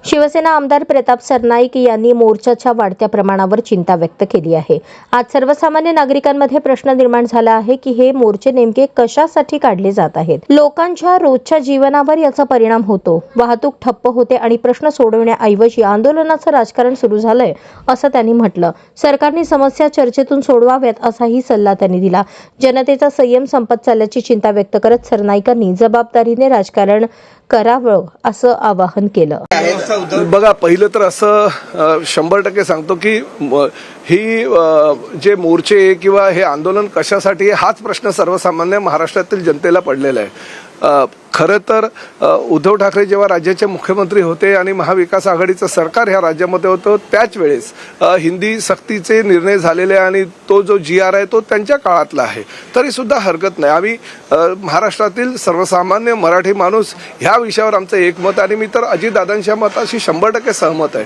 शिवसेना आमदार प्रताप सरनाईक यांनी मोर्चाच्या वाढत्या प्रमाणावर चिंता व्यक्त केली आहे। आज सर्वसामान्य नागरिकांमध्ये प्रश्न निर्माण झाला आहे की हे मोर्चे नेमके कशासाठी काढले जात आहेत। लोकांच्या रोजच्या जीवनावर याचा परिणाम होतो, वाहतूक ठप्प होते आणि प्रश्न सोडवण्याऐवजी आंदोलनाचं राजकारण सुरू झालंय असं त्यांनी म्हटलं। सरकारने समस्या चर्चेतून सोडवाव्यात असाही सल्ला त्यांनी दिला। जनतेचा संयम संपत चालल्याची चिंता व्यक्त करत सरनाईकांनी जबाबदारीने राजकारण करावं असं आवाहन केलं। बघा, पहिलं तर असं 100% सांगतो की ही जे मोर्चे किंवा हे आंदोलन कशासाठी हाच प्रश्न सर्वसामान्य महाराष्ट्रातील जनतेला पडलेला आहे। खरं तर उद्धव ठाकरे जेव्हा राज्याचे मुख्यमंत्री होते आणि महाविकास आघाडीचं सरकार ह्या राज्यामध्ये होतं त्याच वेळेस हिंदी सक्तीचे निर्णय झालेले आणि तो जो GR आहे तो त्यांच्या काळातला आहे, तरी सुद्धा हरकत नाही। आम्ही महाराष्ट्रातील सर्वसामान्य मराठी माणूस ह्या विषयावर आमचं एकमत आणि मी तर अजितदादांच्या मताशी 100% सहमत आहे।